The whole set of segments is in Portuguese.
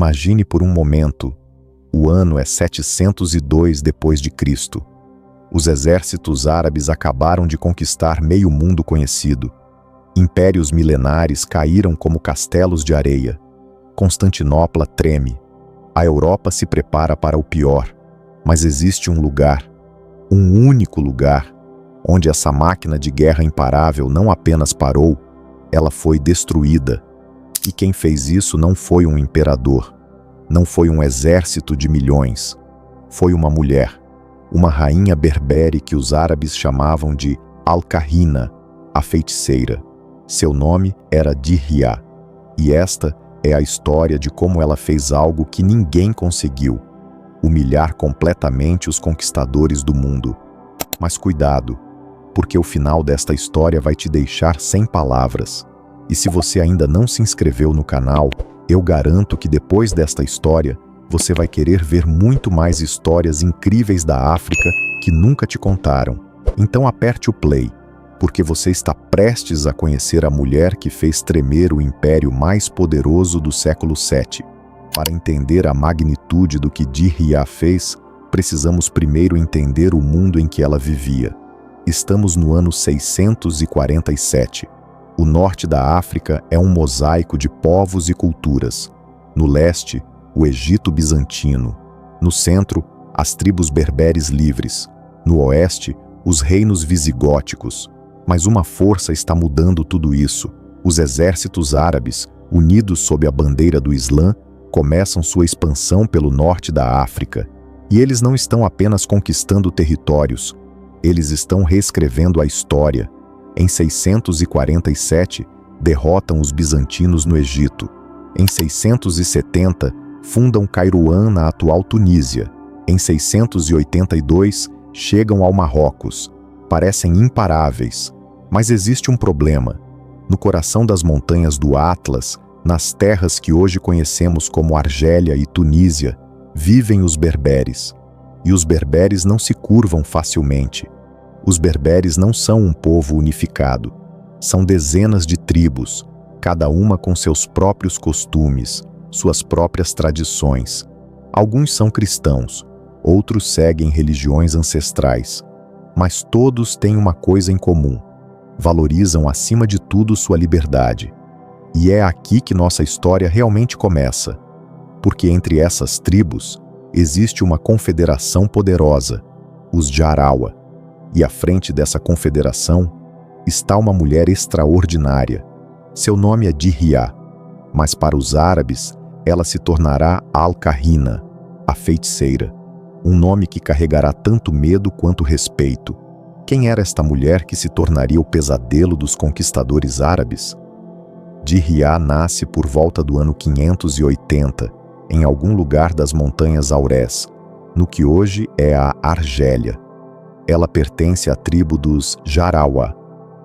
Imagine por um momento, o ano é 702 depois de Cristo. Os exércitos árabes acabaram de conquistar meio mundo conhecido. Impérios milenares caíram como castelos de areia. Constantinopla treme. A Europa se prepara para o pior. Mas existe um lugar, um único lugar, onde essa máquina de guerra imparável não apenas parou, ela foi destruída. E quem fez isso não foi um imperador, não foi um exército de milhões, foi uma mulher, uma rainha berbere que os árabes chamavam de Al-Kahina, a feiticeira. Seu nome era Dihya, e esta é a história de como ela fez algo que ninguém conseguiu: humilhar completamente os conquistadores do mundo. Mas cuidado, porque o final desta história vai te deixar sem palavras. E se você ainda não se inscreveu no canal, eu garanto que depois desta história, você vai querer ver muito mais histórias incríveis da África que nunca te contaram. Então aperte o play, porque você está prestes a conhecer a mulher que fez tremer o império mais poderoso do século VII. Para entender a magnitude do que Dihya fez, precisamos primeiro entender o mundo em que ela vivia. Estamos no ano 647. O norte da África é um mosaico de povos e culturas. No leste, o Egito bizantino. No centro, as tribos berberes livres. No oeste, os reinos visigóticos. Mas uma força está mudando tudo isso. Os exércitos árabes, unidos sob a bandeira do Islã, começam sua expansão pelo norte da África. E eles não estão apenas conquistando territórios, eles estão reescrevendo a história. Em 647, derrotam os bizantinos no Egito. Em 670, fundam Cairoan na atual Tunísia. Em 682, chegam ao Marrocos. Parecem imparáveis. Mas existe um problema. No coração das montanhas do Atlas, nas terras que hoje conhecemos como Argélia e Tunísia, vivem os berberes. E os berberes não se curvam facilmente. Os berberes não são um povo unificado. São dezenas de tribos, cada uma com seus próprios costumes, suas próprias tradições. Alguns são cristãos, outros seguem religiões ancestrais. Mas todos têm uma coisa em comum: valorizam acima de tudo sua liberdade. E é aqui que nossa história realmente começa. Porque entre essas tribos existe uma confederação poderosa, os Jarawa. E à frente dessa confederação está uma mulher extraordinária. Seu nome é Dihya, mas para os árabes ela se tornará Al-Kahina, a feiticeira, um nome que carregará tanto medo quanto respeito. Quem era esta mulher que se tornaria o pesadelo dos conquistadores árabes? Dihya nasce por volta do ano 580, em algum lugar das montanhas Aurés, no que hoje é a Argélia. Ela pertence à tribo dos Jarawa,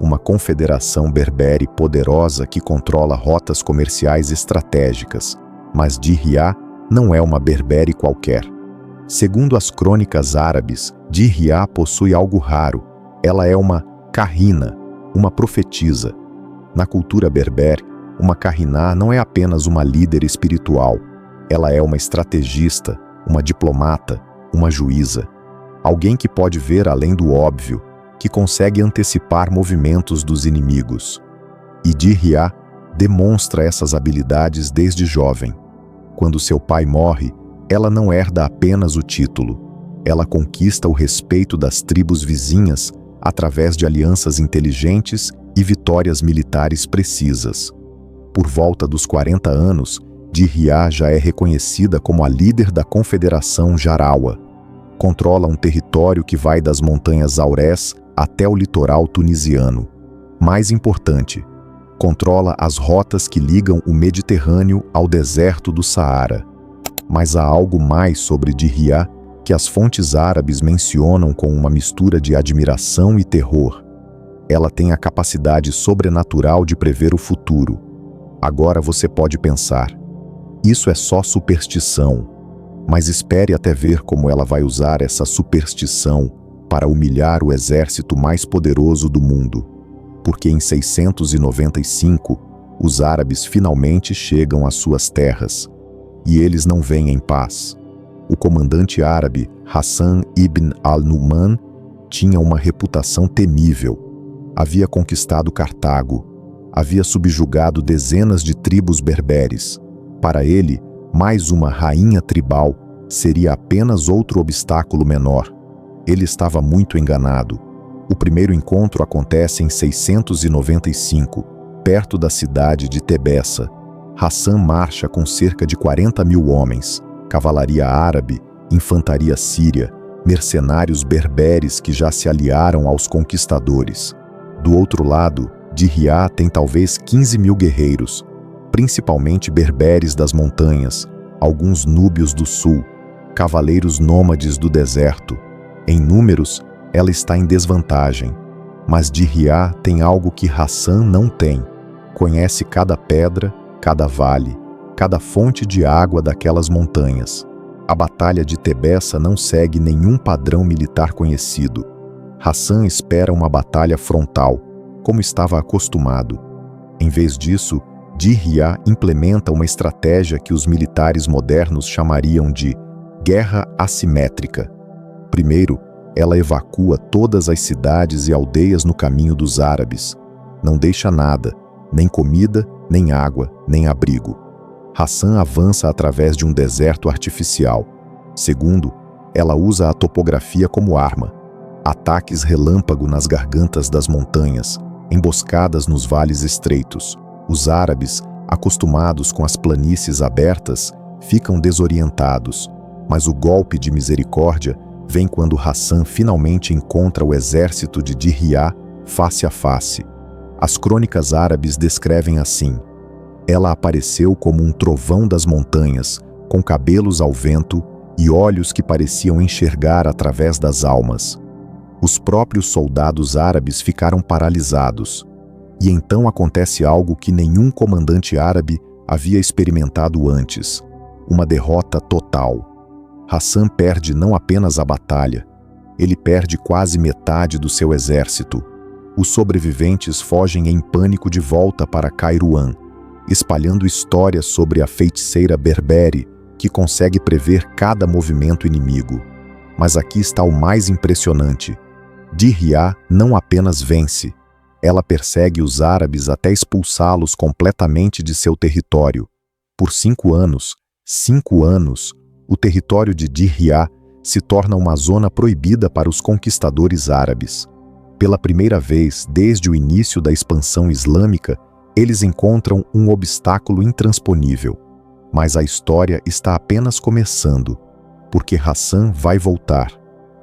uma confederação berbere poderosa que controla rotas comerciais estratégicas. Mas Dihya não é uma berbere qualquer. Segundo as crônicas árabes, Dihya possui algo raro. Ela é uma kahina, uma profetisa. Na cultura berber, uma kahiná não é apenas uma líder espiritual. Ela é uma estrategista, uma diplomata, uma juíza. Alguém que pode ver além do óbvio, que consegue antecipar movimentos dos inimigos. E Dihya demonstra essas habilidades desde jovem. Quando seu pai morre, ela não herda apenas o título. Ela conquista o respeito das tribos vizinhas através de alianças inteligentes e vitórias militares precisas. Por volta dos 40 anos, Dihya já é reconhecida como a líder da Confederação Jarawa. Controla um território que vai das montanhas Aurés até o litoral tunisiano. Mais importante, controla as rotas que ligam o Mediterrâneo ao deserto do Saara. Mas há algo mais sobre Dihya que as fontes árabes mencionam com uma mistura de admiração e terror. Ela tem a capacidade sobrenatural de prever o futuro. Agora você pode pensar, isso é só superstição. Mas espere até ver como ela vai usar essa superstição para humilhar o exército mais poderoso do mundo. Porque em 695, os árabes finalmente chegam às suas terras. e eles não vêm em paz. O comandante árabe Hassan ibn al-Numan tinha uma reputação temível. Havia conquistado Cartago, havia subjugado dezenas de tribos berberes. Para ele, mais uma rainha tribal seria apenas outro obstáculo menor. Ele estava muito enganado. O primeiro encontro acontece em 695, perto da cidade de Tebessa. Hassan marcha com cerca de 40.000 homens, cavalaria árabe, infantaria síria, mercenários berberes que já se aliaram aos conquistadores. Do outro lado, Diriyah tem talvez 15.000 guerreiros, principalmente berberes das montanhas, alguns núbios do sul, cavaleiros nômades do deserto. Em números, ela está em desvantagem, mas Diriyah tem algo que Hassan não tem. Conhece cada pedra, cada vale, cada fonte de água daquelas montanhas. A batalha de Tebessa não segue nenhum padrão militar conhecido. Hassan espera uma batalha frontal, como estava acostumado. Em vez disso, Diriyah implementa uma estratégia que os militares modernos chamariam de guerra assimétrica. Primeiro, ela evacua todas as cidades e aldeias no caminho dos árabes. Não deixa nada, nem comida, nem água, nem abrigo. Hassan avança através de um deserto artificial. Segundo, ela usa a topografia como arma. Ataques relâmpago nas gargantas das montanhas, emboscadas nos vales estreitos. Os árabes, acostumados com as planícies abertas, ficam desorientados, mas o golpe de misericórdia vem quando Hassan finalmente encontra o exército de Diriyah face a face. As crônicas árabes descrevem assim: ela apareceu como um trovão das montanhas, com cabelos ao vento e olhos que pareciam enxergar através das almas. Os próprios soldados árabes ficaram paralisados. E então acontece algo que nenhum comandante árabe havia experimentado antes: uma derrota total. Hassan perde não apenas a batalha, ele perde quase metade do seu exército. Os sobreviventes fogem em pânico de volta para Kairouan, espalhando histórias sobre a feiticeira berbere, que consegue prever cada movimento inimigo. Mas aqui está o mais impressionante: Diriyah não apenas vence, ela persegue os árabes até expulsá-los completamente de seu território. Por 5 anos, o território de Diriyah se torna uma zona proibida para os conquistadores árabes. Pela primeira vez desde o início da expansão islâmica, eles encontram um obstáculo intransponível. Mas a história está apenas começando, porque Hassan vai voltar.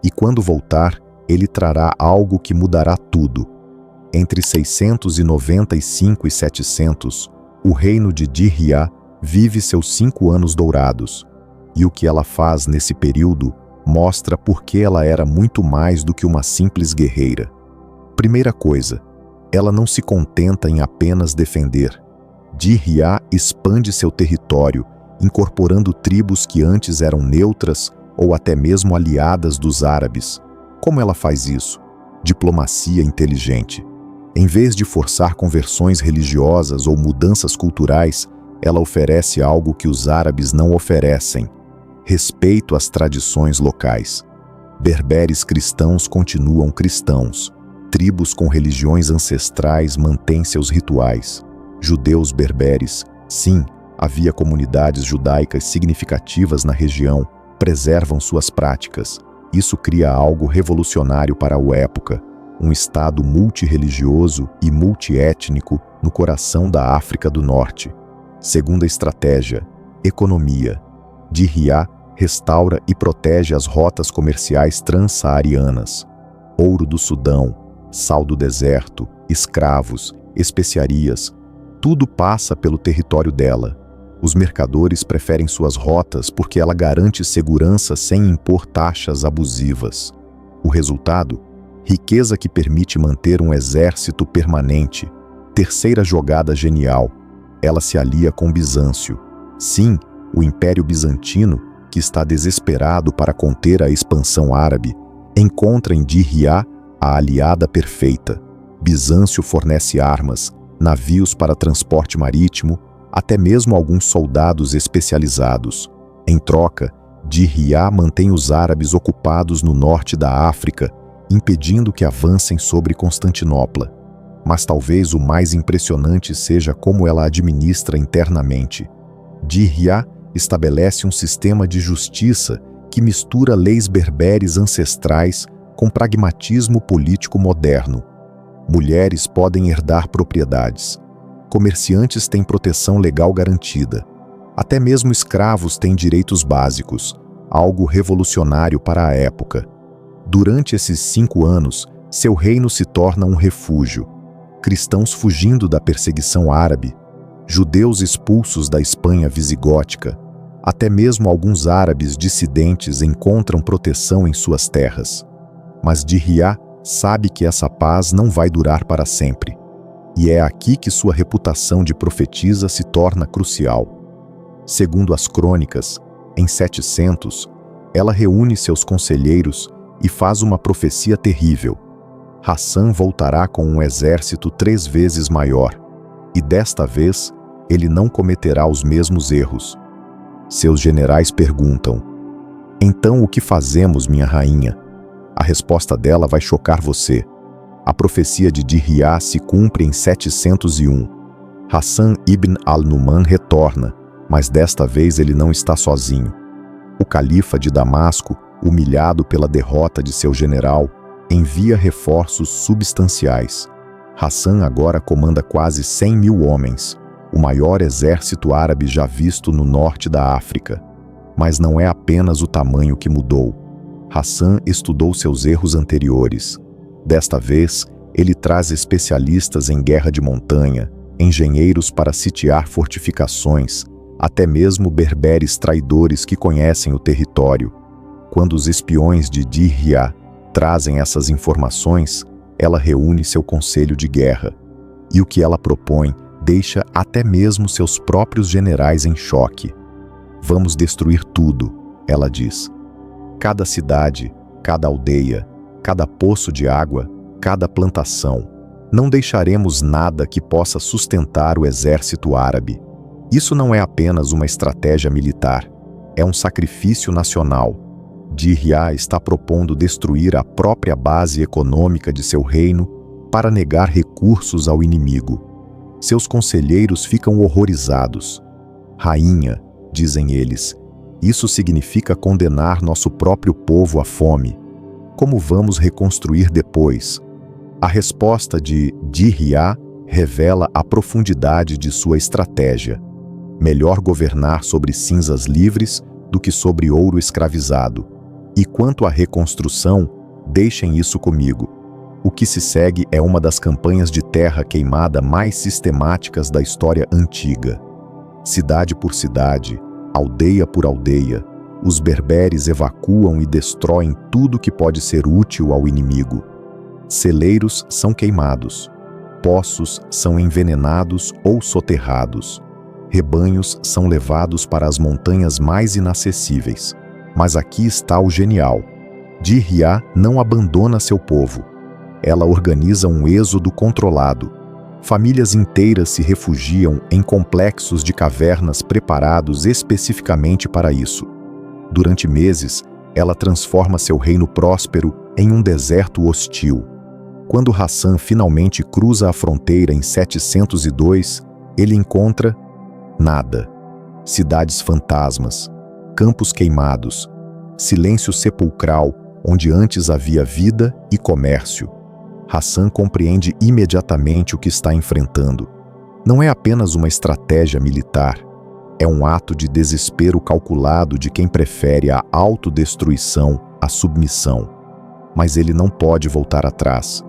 E quando voltar, ele trará algo que mudará tudo. Entre 695 e 700, o reino de Diriyah vive seus 5 anos dourados. E o que ela faz nesse período mostra por que ela era muito mais do que uma simples guerreira. Primeira coisa, ela não se contenta em apenas defender. Diriyah expande seu território, incorporando tribos que antes eram neutras ou até mesmo aliadas dos árabes. Como ela faz isso? Diplomacia inteligente. Em vez de forçar conversões religiosas ou mudanças culturais, ela oferece algo que os árabes não oferecem: respeito às tradições locais. Berberes cristãos continuam cristãos. Tribos com religiões ancestrais mantêm seus rituais. Judeus berberes, sim, havia comunidades judaicas significativas na região, preservam suas práticas. Isso cria algo revolucionário para a época: um estado multirreligioso e multiétnico no coração da África do Norte. Segunda estratégia: economia. Diriyah restaura e protege as rotas comerciais transsaarianas. Ouro do Sudão, sal do deserto, escravos, especiarias, tudo passa pelo território dela. Os mercadores preferem suas rotas porque ela garante segurança sem impor taxas abusivas. O resultado? Riqueza que permite manter um exército permanente. Terceira jogada genial: ela se alia com Bizâncio. Sim, o Império Bizantino, que está desesperado para conter a expansão árabe, encontra em Diriyah a aliada perfeita. Bizâncio fornece armas, navios para transporte marítimo, até mesmo alguns soldados especializados. Em troca, Diriyah mantém os árabes ocupados no norte da África, impedindo que avancem sobre Constantinopla. Mas talvez o mais impressionante seja como ela administra internamente. Diriyah estabelece um sistema de justiça que mistura leis berberes ancestrais com pragmatismo político moderno. Mulheres podem herdar propriedades. Comerciantes têm proteção legal garantida. Até mesmo escravos têm direitos básicos, algo revolucionário para a época. Durante esses 5 anos, seu reino se torna um refúgio. Cristãos fugindo da perseguição árabe, judeus expulsos da Espanha visigótica, até mesmo alguns árabes dissidentes encontram proteção em suas terras. Mas Diriyah sabe que essa paz não vai durar para sempre. E é aqui que sua reputação de profetisa se torna crucial. Segundo as crônicas, em 700, ela reúne seus conselheiros e faz uma profecia terrível. Hassan voltará com um exército 3 vezes maior, e desta vez ele não cometerá os mesmos erros. Seus generais perguntam: "Então o que fazemos, minha rainha?" A resposta dela vai chocar você. A profecia de Diriyah se cumpre em 701. Hassan ibn al-Numan retorna, mas desta vez ele não está sozinho. O califa de Damasco, humilhado pela derrota de seu general, envia reforços substanciais. Hassan agora comanda quase 100.000 homens, o maior exército árabe já visto no norte da África. Mas não é apenas o tamanho que mudou. Hassan estudou seus erros anteriores. Desta vez, ele traz especialistas em guerra de montanha, engenheiros para sitiar fortificações, até mesmo berberes traidores que conhecem o território. Quando os espiões de Diriyah trazem essas informações, ela reúne seu conselho de guerra. E o que ela propõe deixa até mesmo seus próprios generais em choque. "Vamos destruir tudo", ela diz. Cada cidade, cada aldeia, cada poço de água, cada plantação. Não deixaremos nada que possa sustentar o exército árabe. Isso não é apenas uma estratégia militar, é um sacrifício nacional. Diriyah está propondo destruir a própria base econômica de seu reino para negar recursos ao inimigo. Seus conselheiros ficam horrorizados. "Rainha", dizem eles, "isso significa condenar nosso próprio povo à fome. Como vamos reconstruir depois?" A resposta de Diriyah revela a profundidade de sua estratégia. Melhor governar sobre cinzas livres do que sobre ouro escravizado. E quanto à reconstrução, deixem isso comigo. O que se segue é uma das campanhas de terra queimada mais sistemáticas da história antiga. Cidade por cidade, aldeia por aldeia, os berberes evacuam e destroem tudo que pode ser útil ao inimigo. Celeiros são queimados, poços são envenenados ou soterrados, rebanhos são levados para as montanhas mais inacessíveis. Mas aqui está o genial. Diriyah não abandona seu povo. Ela organiza um êxodo controlado. Famílias inteiras se refugiam em complexos de cavernas preparados especificamente para isso. Durante meses, ela transforma seu reino próspero em um deserto hostil. Quando Hassan finalmente cruza a fronteira em 702, ele encontra nada. Cidades fantasmas, campos queimados, silêncio sepulcral onde antes havia vida e comércio. Hassan compreende imediatamente o que está enfrentando. Não é apenas uma estratégia militar, é um ato de desespero calculado de quem prefere a autodestruição à submissão. Mas ele não pode voltar atrás.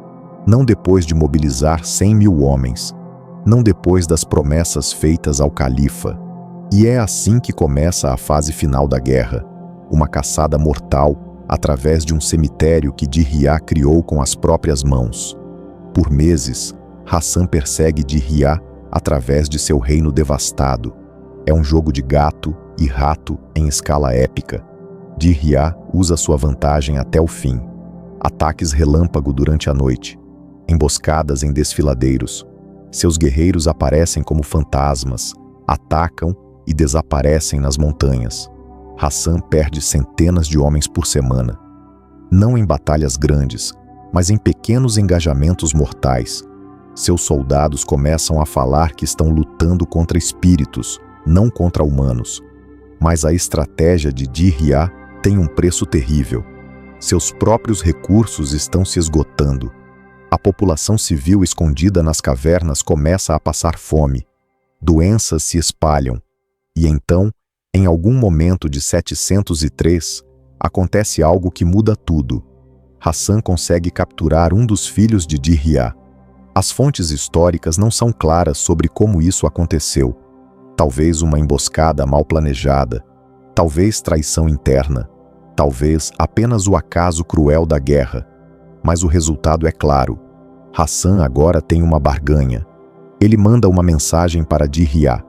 Não depois de mobilizar 100.000 homens. Não depois das promessas feitas ao califa. E é assim que começa a fase final da guerra. Uma caçada mortal através de um cemitério que Diriyah criou com as próprias mãos. Por meses, Hassan persegue Diriyah através de seu reino devastado. É um jogo de gato e rato em escala épica. Diriyah usa sua vantagem até o fim. Ataques relâmpago durante a noite. Emboscadas em desfiladeiros. Seus guerreiros aparecem como fantasmas, atacam e desaparecem nas montanhas. Hassan perde centenas de homens por semana. Não em batalhas grandes, mas em pequenos engajamentos mortais. Seus soldados começam a falar que estão lutando contra espíritos, não contra humanos. Mas a estratégia de Diriyah tem um preço terrível. Seus próprios recursos estão se esgotando. A população civil escondida nas cavernas começa a passar fome. Doenças se espalham. E então, em algum momento de 703, acontece algo que muda tudo. Hassan consegue capturar um dos filhos de Diriyah. As fontes históricas não são claras sobre como isso aconteceu. Talvez uma emboscada mal planejada, talvez traição interna, talvez apenas o acaso cruel da guerra. Mas o resultado é claro. Hassan agora tem uma barganha. Ele manda uma mensagem para Diriyah: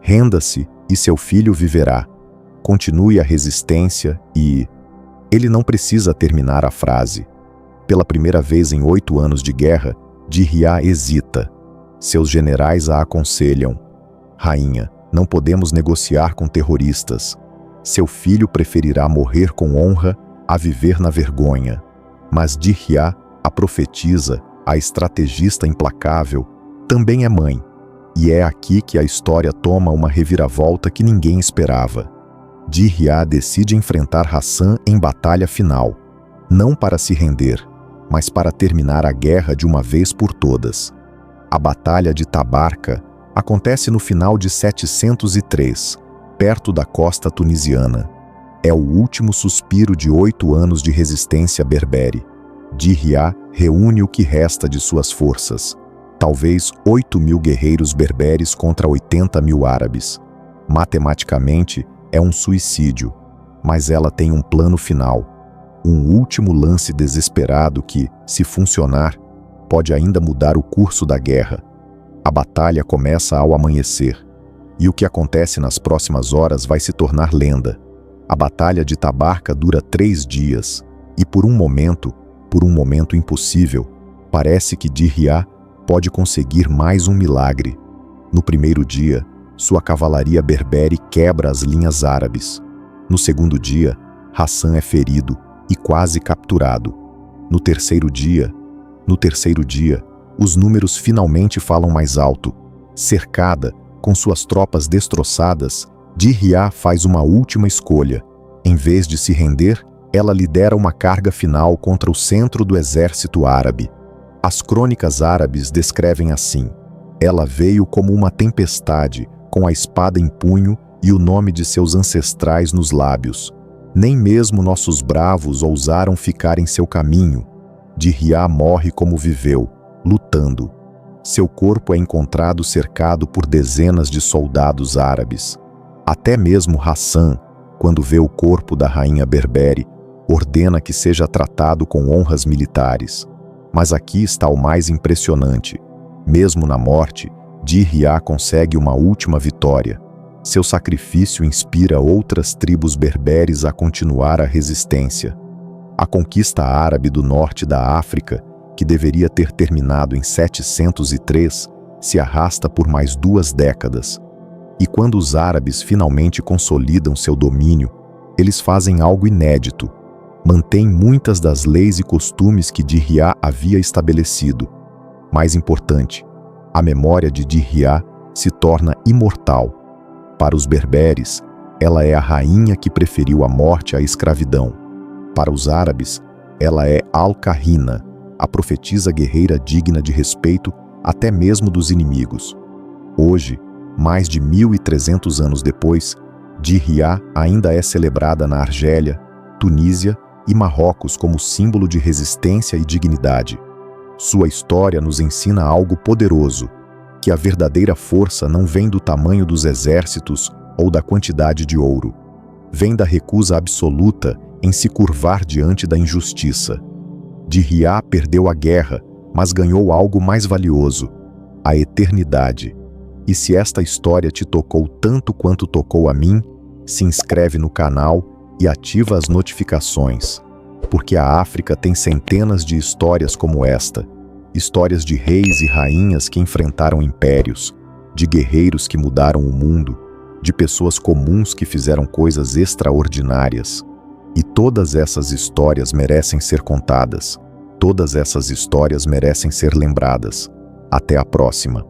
renda-se e seu filho viverá. Continue a resistência e... Ele não precisa terminar a frase. Pela primeira vez em 8 anos de guerra, Diriyah hesita. Seus generais a aconselham: rainha, não podemos negociar com terroristas. Seu filho preferirá morrer com honra a viver na vergonha. Mas Diriyah, a profetisa, a estrategista implacável, também é mãe. E é aqui que a história toma uma reviravolta que ninguém esperava. Diriyah decide enfrentar Hassan em batalha final, não para se render, mas para terminar a guerra de uma vez por todas. A Batalha de Tabarka acontece no final de 703, perto da costa tunisiana. É o último suspiro de 8 anos de resistência berbere. Diriyah reúne o que resta de suas forças, talvez 8.000 guerreiros berberes contra 80.000 árabes. Matematicamente, é um suicídio, mas ela tem um plano final, um último lance desesperado que, se funcionar, pode ainda mudar o curso da guerra. A batalha começa ao amanhecer, e o que acontece nas próximas horas vai se tornar lenda. A Batalha de Tabarka dura 3 dias, e por um momento impossível, parece que Diriyah pode conseguir mais um milagre. No primeiro dia, sua cavalaria berbere quebra as linhas árabes. No segundo dia, Hassan é ferido e quase capturado. No terceiro dia, os números finalmente falam mais alto. Cercada, com suas tropas destroçadas, Diriyah faz uma última escolha. Em vez de se render, ela lidera uma carga final contra o centro do exército árabe. As crônicas árabes descrevem assim: ela veio como uma tempestade, com a espada em punho e o nome de seus ancestrais nos lábios. Nem mesmo nossos bravos ousaram ficar em seu caminho. Diriyah morre como viveu, lutando. Seu corpo é encontrado cercado por dezenas de soldados árabes. Até mesmo Hassan, quando vê o corpo da rainha berbere, ordena que seja tratado com honras militares. Mas aqui está o mais impressionante. Mesmo na morte, Diriyah consegue uma última vitória. Seu sacrifício inspira outras tribos berberes a continuar a resistência. A conquista árabe do norte da África, que deveria ter terminado em 703, se arrasta por mais 2 décadas. E quando os árabes finalmente consolidam seu domínio, eles fazem algo inédito. Mantêm muitas das leis e costumes que Diriyah havia estabelecido. Mais importante, a memória de Diriyah se torna imortal. Para os berberes, ela é a rainha que preferiu a morte à escravidão. Para os árabes, ela é Al-Kahina, a profetisa guerreira digna de respeito até mesmo dos inimigos. Hoje, mais de 1.300 anos depois, Diriyah ainda é celebrada na Argélia, Tunísia e Marrocos como símbolo de resistência e dignidade. Sua história nos ensina algo poderoso, que a verdadeira força não vem do tamanho dos exércitos ou da quantidade de ouro. Vem da recusa absoluta em se curvar diante da injustiça. Diriyah perdeu a guerra, mas ganhou algo mais valioso: a eternidade. E se esta história te tocou tanto quanto tocou a mim, se inscreve no canal e ativa as notificações, porque a África tem centenas de histórias como esta, histórias de reis e rainhas que enfrentaram impérios, de guerreiros que mudaram o mundo, de pessoas comuns que fizeram coisas extraordinárias. E todas essas histórias merecem ser contadas. Todas essas histórias merecem ser lembradas. Até a próxima.